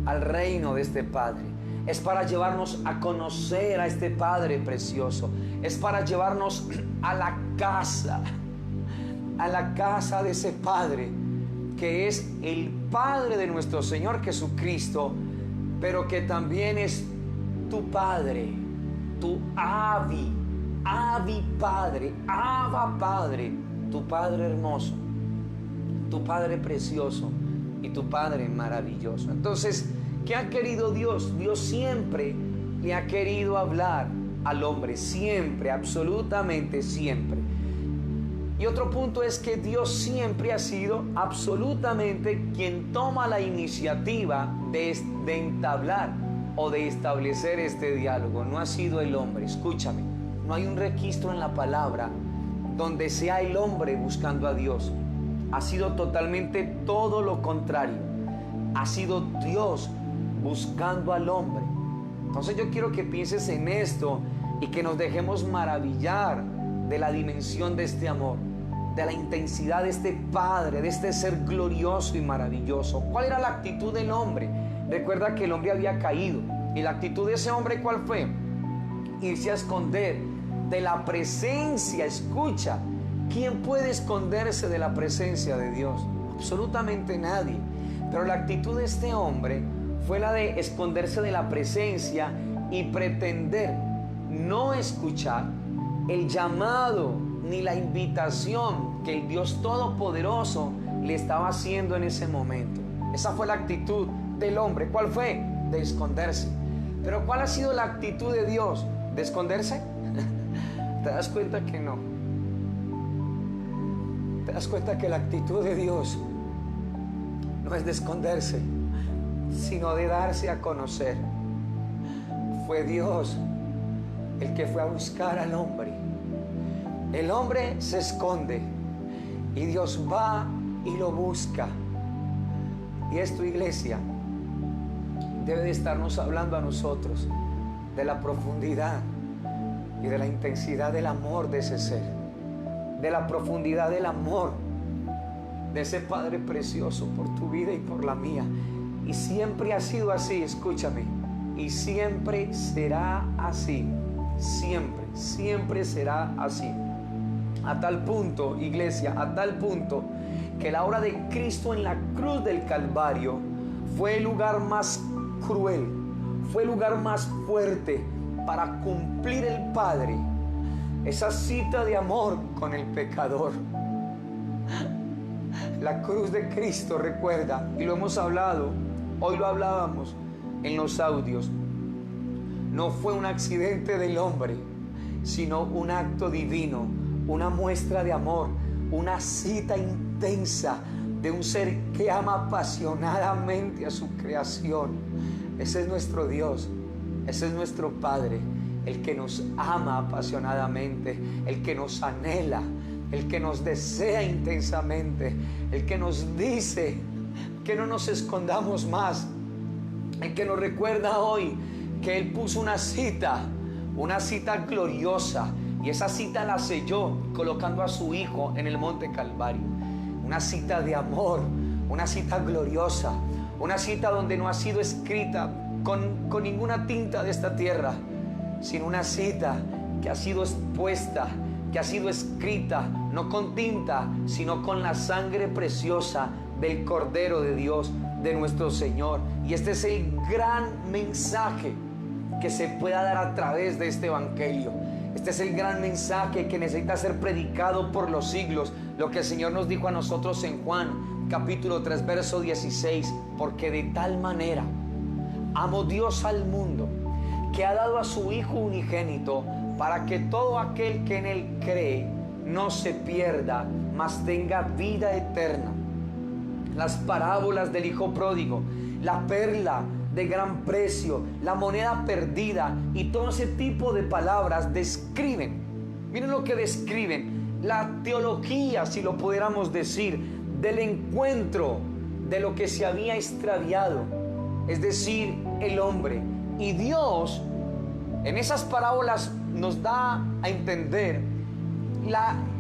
al reino de este Padre. Es para llevarnos a conocer a este Padre precioso. Es para llevarnos a la casa de ese Padre, que es el Padre de nuestro Señor Jesucristo, pero que también es tu Padre, tu Abi Padre, Abba Padre, tu Padre hermoso, tu Padre precioso y tu Padre maravilloso. Entonces, ¿qué ha querido Dios? Dios siempre le ha querido hablar al hombre, siempre, absolutamente siempre. Y otro punto es que Dios siempre ha sido absolutamente quien toma la iniciativa de entablar o de establecer este diálogo. No ha sido el hombre. Escúchame, no hay un registro en la palabra donde sea el hombre buscando a Dios. Ha sido totalmente todo lo contrario. Ha sido Dios buscando al hombre. Entonces yo quiero que pienses en esto y que nos dejemos maravillar de la dimensión de este amor, de la intensidad de este Padre, de este ser glorioso y maravilloso. ¿Cuál era la actitud del hombre? Recuerda que el hombre había caído, y la actitud de ese hombre, ¿cuál fue? Irse a esconder de la presencia. Escucha, ¿quién puede esconderse de la presencia de Dios? Absolutamente nadie. Pero la actitud de este hombre fue la de esconderse de la presencia y pretender no escuchar el llamado ni la invitación que el Dios Todopoderoso le estaba haciendo en ese momento. Esa fue la actitud del hombre. ¿Cuál fue? De esconderse. Pero ¿cuál ha sido la actitud de Dios? ¿De esconderse? ¿Te das cuenta que no? ¿Te das cuenta que la actitud de Dios no es de esconderse, sino de darse a conocer? Fue Dios el que fue a buscar al hombre. El hombre se esconde y Dios va y lo busca. Y esto, iglesia, debe de estarnos hablando a nosotros de la profundidad y de la intensidad del amor de ese ser, de la profundidad del amor de ese Padre precioso por tu vida y por la mía. Y siempre ha sido así, escúchame, y siempre será así. Siempre será así. A tal punto, iglesia, a tal punto que la obra de Cristo en la cruz del Calvario fue el lugar más cruel, fue el lugar más fuerte para cumplir el Padre esa cita de amor con el pecador. La cruz de Cristo, recuerda, y lo hemos hablado, hoy lo hablábamos en los audios, no fue un accidente del hombre, sino un acto divino, una muestra de amor, una cita intensa de un ser que ama apasionadamente a su creación. Ese es nuestro Dios, ese es nuestro Padre, el que nos ama apasionadamente, el que nos anhela, el que nos desea intensamente, el que nos dice que no nos escondamos más, el que nos recuerda hoy que Él puso una cita gloriosa, y esa cita la selló colocando a su Hijo en el monte Calvario. Una cita de amor, una cita gloriosa, una cita donde no ha sido escrita con ninguna tinta de esta tierra, sino una cita que ha sido expuesta, que ha sido escrita no con tinta, sino con la sangre preciosa del Cordero de Dios, de nuestro Señor. Y este es el gran mensaje que se pueda dar a través de este evangelio. Este es el gran mensaje que necesita ser predicado por los siglos. Lo que el Señor nos dijo a nosotros en Juan capítulo 3 verso 16: porque de tal manera amó Dios al mundo, que ha dado a su Hijo unigénito, para que todo aquel que en Él cree no se pierda, mas tenga vida eterna. Las parábolas del Hijo pródigo, la perla de gran precio, la moneda perdida y todo ese tipo de palabras describen, miren lo que describen, la teología, si lo pudiéramos decir, del encuentro de lo que se había extraviado, es decir, el hombre. Y Dios en esas parábolas nos da a entender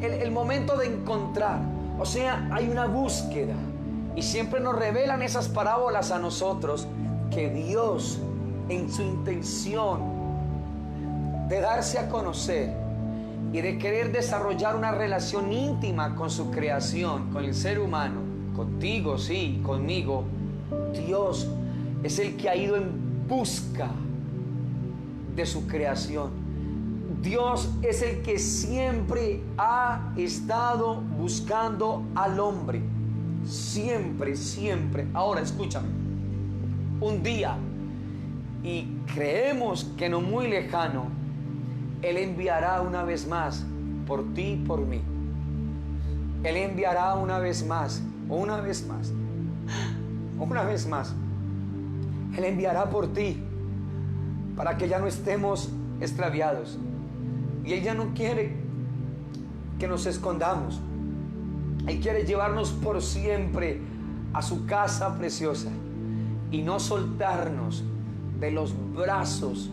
el momento de encontrar, o sea, hay una búsqueda, y siempre nos revelan esas parábolas a nosotros que Dios, en su intención de darse a conocer y de querer desarrollar una relación íntima con su creación, con el ser humano, contigo, sí, conmigo, Dios es el que ha ido en busca de su creación. Dios es el que siempre ha estado buscando al hombre. Siempre, siempre. Ahora escúchame. Un día, y creemos que no muy lejano, Él enviará una vez más por ti y por mí. Él enviará una vez más. Él enviará por ti, para que ya no estemos extraviados. Y Él ya no quiere que nos escondamos. Él quiere llevarnos por siempre a su casa preciosa y no soltarnos de los brazos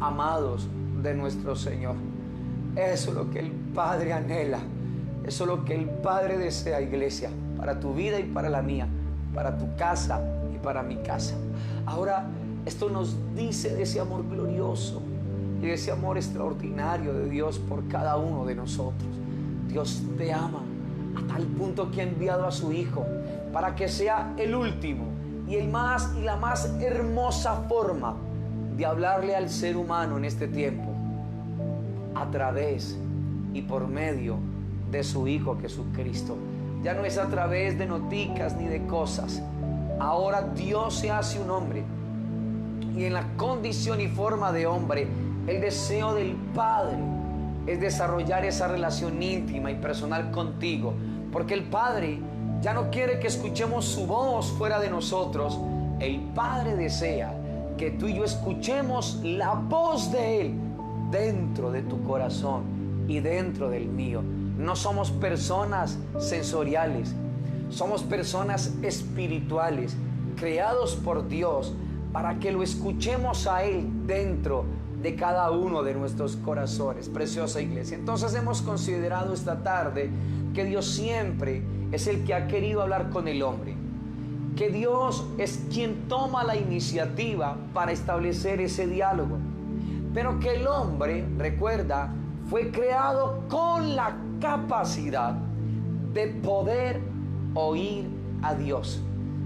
amados de nuestro Señor. Eso es lo que el Padre anhela. Eso es lo que el Padre desea, iglesia, para tu vida y para la mía, para tu casa y para mi casa. Ahora, esto nos dice de ese amor glorioso y de ese amor extraordinario de Dios por cada uno de nosotros. Dios te ama a tal punto que ha enviado a su Hijo para que sea el último y la más hermosa forma de hablarle al ser humano en este tiempo, a través y por medio de su Hijo Jesucristo. Ya no es a través de noticas ni de cosas. Ahora Dios se hace un hombre, y en la condición y forma de hombre, el deseo del Padre es desarrollar esa relación íntima y personal contigo, porque el Padre ya no quiere que escuchemos su voz fuera de nosotros. El Padre desea que tú y yo escuchemos la voz de Él dentro de tu corazón y dentro del mío. No somos personas sensoriales, somos personas espirituales, creados por Dios para que lo escuchemos a Él dentro de cada uno de nuestros corazones. Preciosa iglesia, entonces hemos considerado esta tarde que Dios siempre es el que ha querido hablar con el hombre, que Dios es quien toma la iniciativa para establecer ese diálogo, pero que el hombre, recuerda, fue creado con la capacidad de poder oír a Dios.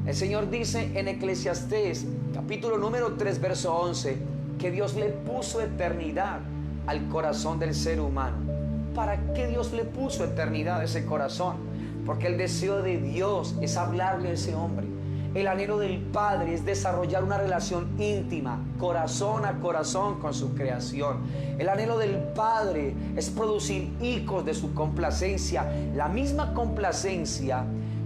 El Señor dice en Eclesiastés capítulo número 3 verso 11 que Dios le puso eternidad al corazón del ser humano. ¿Para qué Dios le puso eternidad a ese corazón? Porque el deseo de Dios es hablarle a ese hombre. El anhelo del Padre es desarrollar una relación íntima, corazón a corazón con su creación. El anhelo del Padre es producir hijos de su complacencia. La misma complacencia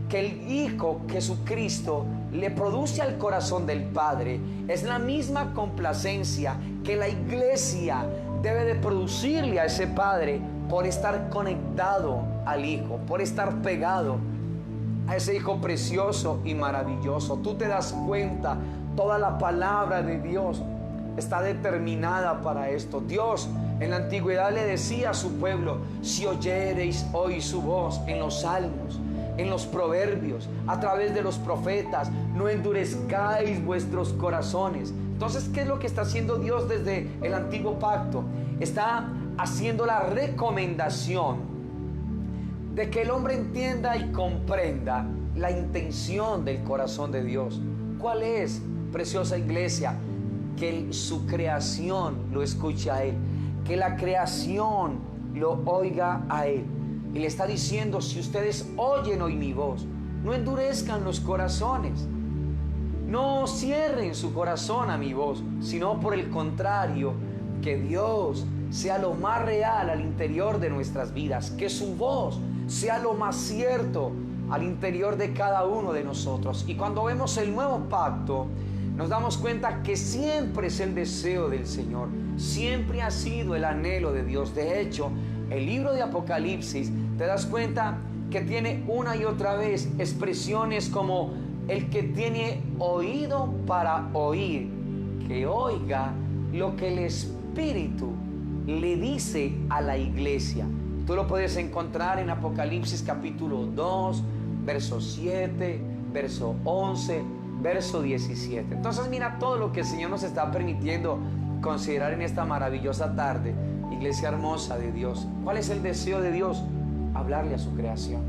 que el Hijo Jesucristo le produce al corazón del Padre es la misma complacencia que la iglesia debe de producirle a ese Padre por estar conectado al Hijo, por estar pegado a ese Hijo precioso y maravilloso. Tú te das cuenta, toda la palabra de Dios está determinada para esto. Dios en la antigüedad le decía a su pueblo: si oyereis hoy su voz, en los salmos, en los proverbios, a través de los profetas, no endurezcáis vuestros corazones. Entonces, ¿qué es lo que está haciendo Dios desde el antiguo pacto? Está haciendo la recomendación de que el hombre entienda y comprenda la intención del corazón de Dios. ¿Cuál es, preciosa iglesia? Que su creación lo escuche a Él, que la creación lo oiga a Él. Y le está diciendo: si ustedes oyen hoy mi voz, no endurezcan los corazones, no cierren su corazón a mi voz, sino por el contrario, que Dios sea lo más real al interior de nuestras vidas, que su voz sea lo más cierto al interior de cada uno de nosotros. Y cuando vemos el nuevo pacto, nos damos cuenta que siempre es el deseo del Señor, siempre ha sido el anhelo de Dios. De hecho, el libro de Apocalipsis, te das cuenta que tiene una y otra vez expresiones como: el que tiene oído para oír, que oiga lo que el Espíritu le dice a la iglesia. Tú lo puedes encontrar en Apocalipsis capítulo 2, verso 7, verso 11, verso 17. Entonces mira todo lo que el Señor nos está permitiendo considerar en esta maravillosa tarde, iglesia hermosa de Dios. ¿Cuál es el deseo de Dios? Hablarle a su creación.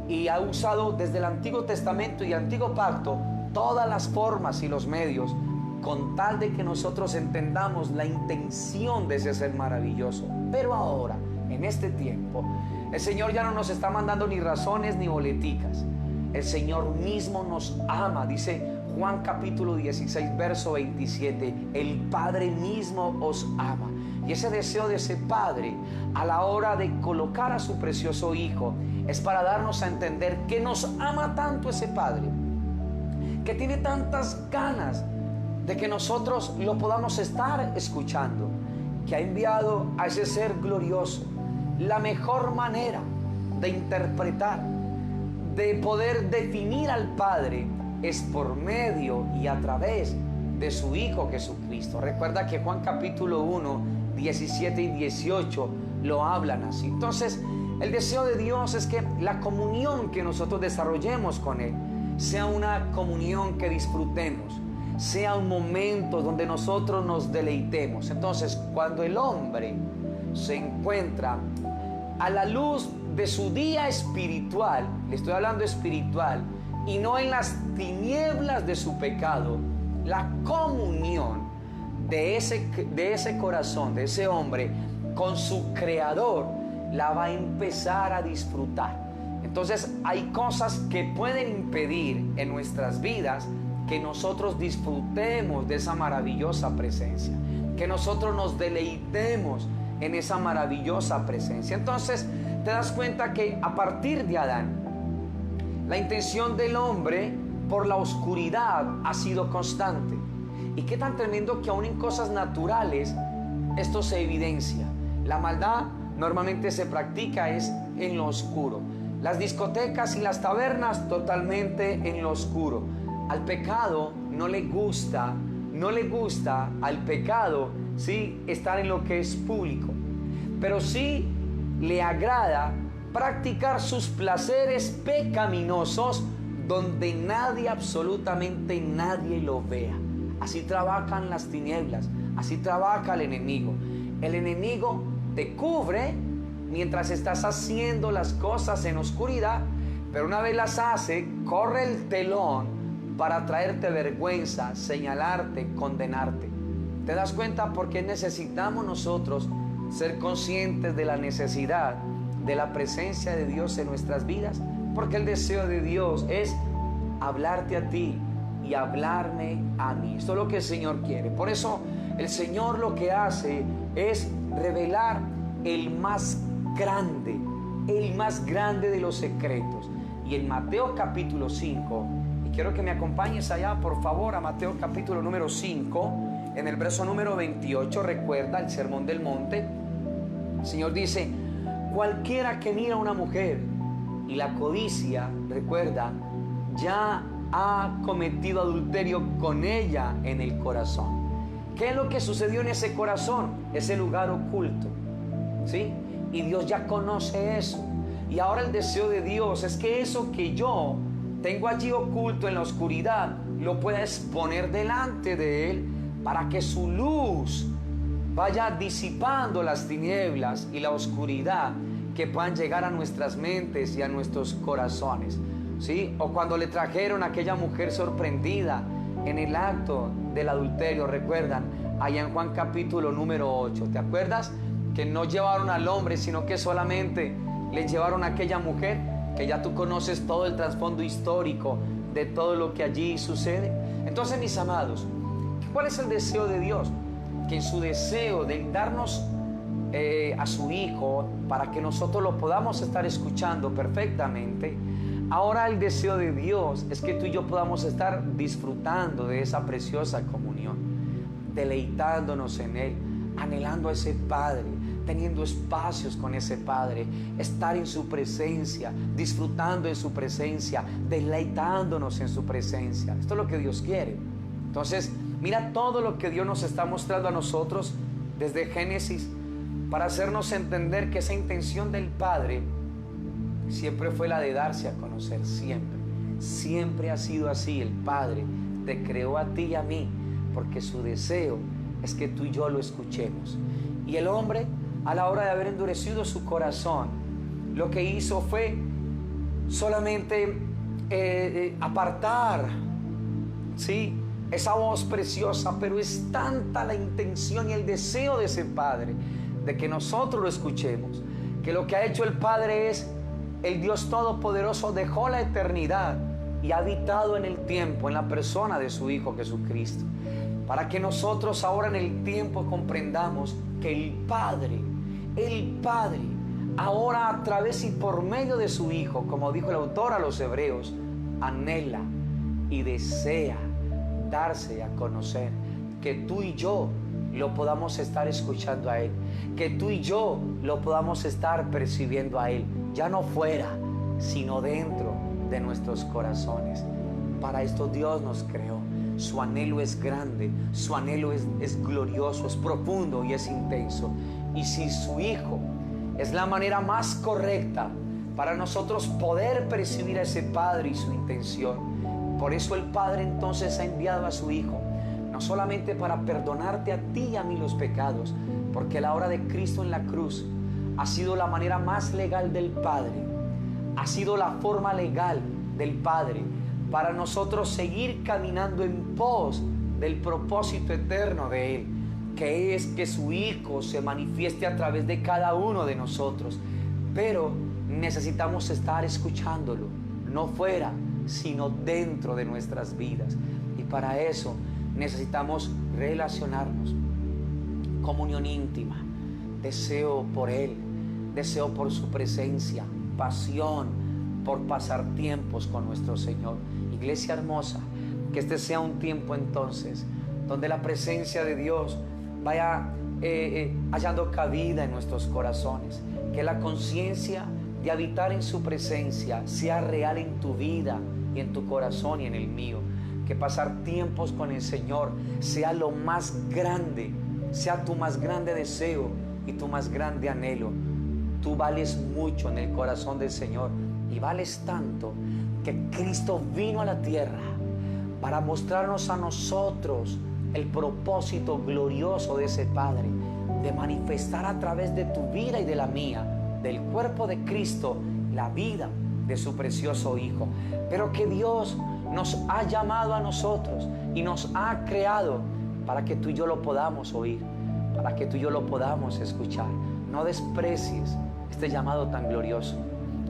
Y ha usado desde el Antiguo Testamento y Antiguo Pacto todas las formas y los medios con tal de que nosotros entendamos la intención de ese ser maravilloso. Pero ahora, en este tiempo, el Señor ya no nos está mandando ni razones ni boleticas. El Señor mismo nos ama. Dice Juan capítulo 16, verso 27, el Padre mismo os ama. Y ese deseo de ese Padre a la hora de colocar a su precioso Hijo es para darnos a entender que nos ama tanto ese Padre, que tiene tantas ganas de que nosotros lo podamos estar escuchando, que ha enviado a ese ser glorioso. La mejor manera de interpretar, de poder definir al Padre, es por medio y a través de su Hijo Jesucristo. Recuerda que Juan capítulo 1, 17 y 18 lo hablan así. Entonces, el deseo de Dios es que la comunión que nosotros desarrollemos con Él sea una comunión que disfrutemos, sea un momento donde nosotros nos deleitemos. Entonces, cuando el hombre se encuentra a la luz de su día espiritual, le estoy hablando espiritual, y no en las tinieblas de su pecado, la comunión de ese corazón, de ese hombre con su Creador, la va a empezar a disfrutar. Entonces hay cosas que pueden impedir en nuestras vidas que nosotros disfrutemos de esa maravillosa presencia, que nosotros nos deleitemos en esa maravillosa presencia. Entonces te das cuenta que a partir de Adán, la intención del hombre por la oscuridad ha sido constante. Y qué tan tremendo que aún en cosas naturales esto se evidencia. La maldad normalmente se practica es en lo oscuro. Las discotecas y las tabernas totalmente en lo oscuro. Al pecado no le gusta al pecado, ¿sí?, estar en lo que es público. Pero sí le agrada practicar sus placeres pecaminosos donde nadie, absolutamente nadie lo vea. Así trabajan las tinieblas, así trabaja el enemigo. El enemigo te cubre mientras estás haciendo las cosas en oscuridad, pero una vez las hace, corre el telón para traerte vergüenza, señalarte, condenarte. ¿Te das cuenta por qué necesitamos nosotros ser conscientes de la necesidad de la presencia de Dios en nuestras vidas? Porque el deseo de Dios es hablarte a ti y hablarme a mí. Esto es lo que el Señor quiere. Por eso el Señor lo que hace es revelar el más grande de los secretos. Y en Mateo capítulo 5, y quiero que me acompañes allá por favor a Mateo capítulo número 5, en el verso número 28, recuerda el sermón del monte. El Señor dice: cualquiera que mira a una mujer y la codicia, recuerda, ya ha cometido adulterio con ella en el corazón. ¿Qué es lo que sucedió en ese corazón? Ese lugar oculto, ¿sí? Y Dios ya conoce eso. Y ahora el deseo de Dios es que eso que yo tengo allí oculto en la oscuridad lo pueda exponer delante de Él, para que su luz vaya disipando las tinieblas y la oscuridad que puedan llegar a nuestras mentes y a nuestros corazones, ¿sí? O cuando le trajeron a aquella mujer sorprendida en el acto del adulterio, recuerdan, allá en Juan capítulo número 8, ¿te acuerdas? Que no llevaron al hombre, sino que solamente le llevaron a aquella mujer, que ya tú conoces todo el trasfondo histórico de todo lo que allí sucede. Entonces, mis amados, ¿cuál es el deseo de Dios? Que en su deseo de darnos a su Hijo, para que nosotros lo podamos estar escuchando perfectamente, ahora el deseo de Dios es que tú y yo podamos estar disfrutando de esa preciosa comunión, deleitándonos en Él, anhelando a ese Padre, teniendo espacios con ese Padre, estar en su presencia, disfrutando en su presencia, deleitándonos en su presencia. Esto es lo que Dios quiere. Entonces, mira todo lo que Dios nos está mostrando a nosotros desde Génesis, para hacernos entender que esa intención del Padre siempre fue la de darse a conocer, siempre ha sido así. El Padre te creó a ti y a mí porque su deseo es que tú y yo lo escuchemos. Y el hombre, a la hora de haber endurecido su corazón, lo que hizo fue solamente apartar, ¿sí?, esa voz preciosa. Pero es tanta la intención y el deseo de ese Padre de que nosotros lo escuchemos, que lo que ha hecho el Padre es, el Dios Todopoderoso dejó la eternidad y ha habitado en el tiempo, en la persona de su Hijo Jesucristo, para que nosotros ahora en el tiempo comprendamos que el Padre, ahora a través y por medio de su Hijo, como dijo el autor a los Hebreos, anhela y desea darse a conocer, que tú y yo lo podamos estar escuchando a Él, que tú y yo lo podamos estar percibiendo a Él, ya no fuera, sino dentro de nuestros corazones. Para esto Dios nos creó. Su anhelo es grande, su anhelo es glorioso, es profundo y es intenso. Y si su Hijo es la manera más correcta para nosotros poder percibir a ese Padre y su intención, por eso el Padre entonces ha enviado a su Hijo, no solamente para perdonarte a ti y a mí los pecados, porque la obra de Cristo en la cruz ha sido la manera más legal del Padre, ha sido la forma legal del Padre para nosotros seguir caminando en pos del propósito eterno de Él, que es que su Hijo se manifieste a través de cada uno de nosotros. Pero necesitamos estar escuchándolo, no fuera, sino dentro de nuestras vidas. Y para eso necesitamos relacionarnos, comunión íntima, deseo por Él, deseo por su presencia, pasión por pasar tiempos con nuestro Señor. Iglesia hermosa, que este sea un tiempo entonces donde la presencia de Dios vaya hallando cabida en nuestros corazones, que la conciencia de habitar en su presencia sea real en tu vida y en tu corazón y en el mío, que pasar tiempos con el Señor sea lo más grande, sea tu más grande deseo y tu más grande anhelo. Tú vales mucho en el corazón del Señor y vales tanto que Cristo vino a la tierra para mostrarnos a nosotros el propósito glorioso de ese Padre, de manifestar a través de tu vida y de la mía, del cuerpo de Cristo, la vida de su precioso Hijo. Pero que Dios nos ha llamado a nosotros y nos ha creado para que tú y yo lo podamos oír, para que tú y yo lo podamos escuchar. No desprecies este llamado tan glorioso.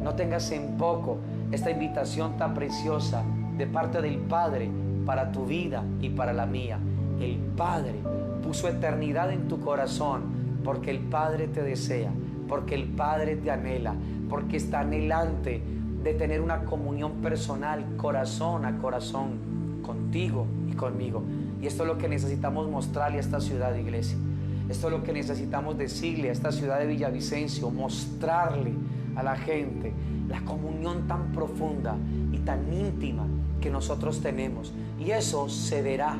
No tengas en poco esta invitación tan preciosa de parte del Padre para tu vida y para la mía. El Padre puso eternidad en tu corazón porque el Padre te desea, porque el Padre te anhela, porque está anhelante de tener una comunión personal, corazón a corazón, contigo y conmigo. Y esto es lo que necesitamos mostrarle a esta ciudad de iglesia. Esto es lo que necesitamos decirle a esta ciudad de Villavicencio, mostrarle a la gente la comunión tan profunda y tan íntima que nosotros tenemos. Y eso se verá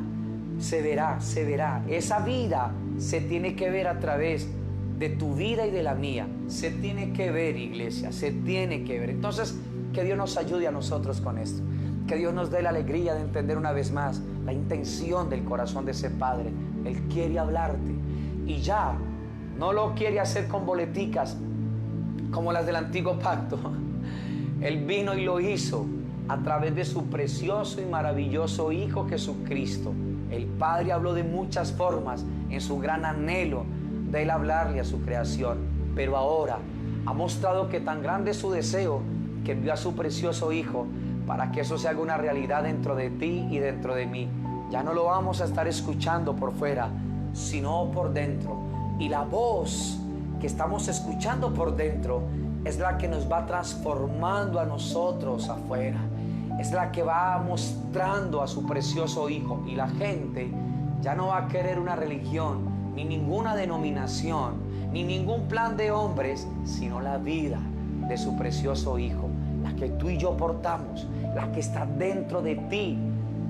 se verá, se verá. Esa vida se tiene que ver a través de tu vida y de la mía. Se tiene que ver, iglesia, se tiene que ver. Entonces, que Dios nos ayude a nosotros con esto. Que Dios nos dé la alegría de entender una vez más la intención del corazón de ese Padre. Él quiere hablarte y ya no lo quiere hacer con boleticas como las del antiguo pacto. Él vino y lo hizo a través de su precioso y maravilloso Hijo Jesucristo. El Padre habló de muchas formas en su gran anhelo de Él hablarle a su creación, pero ahora ha mostrado que tan grande es su deseo que envió a su precioso Hijo para que eso se haga una realidad dentro de ti y dentro de mí. Ya no lo vamos a estar escuchando por fuera, sino por dentro. Y la voz que estamos escuchando por dentro es la que nos va transformando a nosotros afuera. Es la que va mostrando a su precioso Hijo. Y la gente ya no va a querer una religión, ni ninguna denominación, ni ningún plan de hombres, sino la vida de su precioso Hijo, la que tú y yo portamos, la que está dentro de ti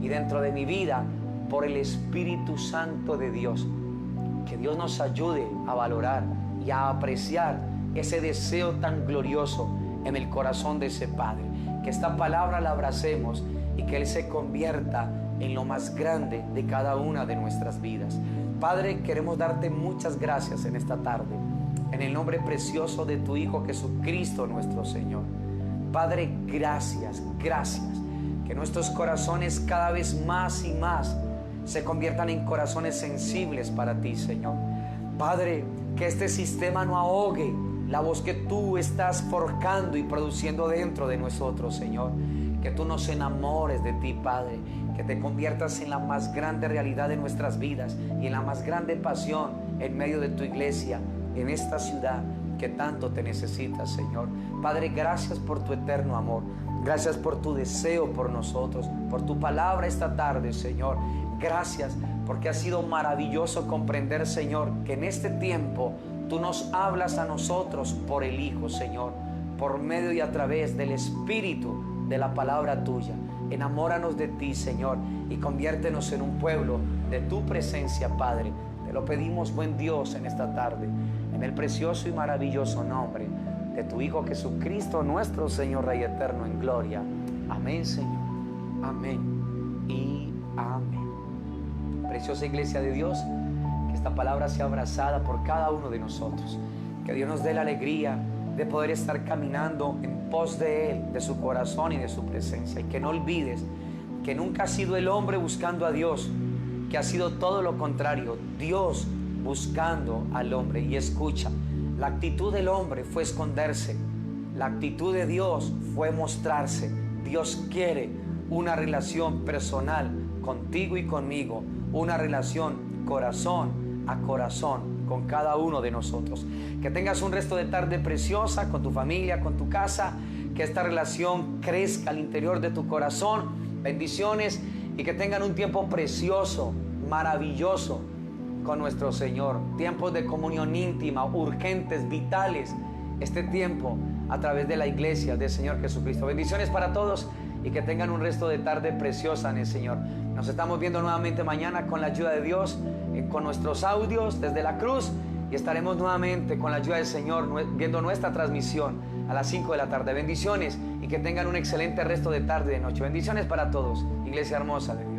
y dentro de mi vida por el Espíritu Santo de Dios. Que Dios nos ayude a valorar y a apreciar ese deseo tan glorioso en el corazón de ese Padre. Que esta palabra la abracemos y que Él se convierta en lo más grande de cada una de nuestras vidas. Padre, queremos darte muchas gracias en esta tarde, en el nombre precioso de tu Hijo Jesucristo nuestro Señor. Padre, gracias, gracias. Que nuestros corazones cada vez más y más se conviertan en corazones sensibles para ti, Señor. Padre, que este sistema no ahogue la voz que tú estás forjando y produciendo dentro de nosotros, Señor. Que tú nos enamores de ti, Padre. Que te conviertas en la más grande realidad de nuestras vidas y en la más grande pasión en medio de tu iglesia, en esta ciudad que tanto te necesitas, Señor. Padre, gracias por tu eterno amor. Gracias por tu deseo por nosotros, por tu palabra esta tarde, Señor. Gracias porque ha sido maravilloso comprender, Señor, que en este tiempo tú nos hablas a nosotros por el Hijo, Señor, por medio y a través del Espíritu de la palabra tuya. Enamóranos de ti, Señor, y conviértenos en un pueblo de tu presencia, Padre. Te lo pedimos, buen Dios, en esta tarde, en el precioso y maravilloso nombre de tu Hijo Jesucristo, nuestro Señor, Rey eterno en gloria. Amén, Señor. Amén y amén. Preciosa iglesia de Dios, que esta palabra sea abrazada por cada uno de nosotros. Que Dios nos dé la alegría de poder estar caminando en pos de Él, de su corazón y de su presencia. Y que no olvides que nunca ha sido el hombre buscando a Dios, que ha sido todo lo contrario, Dios buscando al hombre. Y escucha, la actitud del hombre fue esconderse, la actitud de Dios fue mostrarse. Dios quiere una relación personal contigo y conmigo, una relación corazón a corazón con cada uno de nosotros. Que tengas un resto de tarde preciosa con tu familia, con tu casa, que esta relación crezca al interior de tu corazón. Bendiciones y que tengan un tiempo precioso, maravilloso con nuestro Señor. Tiempos de comunión íntima, urgentes, vitales. Este tiempo a través de la iglesia del Señor Jesucristo. Bendiciones para todos y que tengan un resto de tarde preciosa en el Señor. Nos estamos viendo nuevamente mañana con la ayuda de Dios, con nuestros audios desde la cruz, y estaremos nuevamente con la ayuda del Señor viendo nuestra transmisión a las 5 de la tarde. Bendiciones y que tengan un excelente resto de tarde y de noche. Bendiciones para todos, iglesia hermosa de Dios.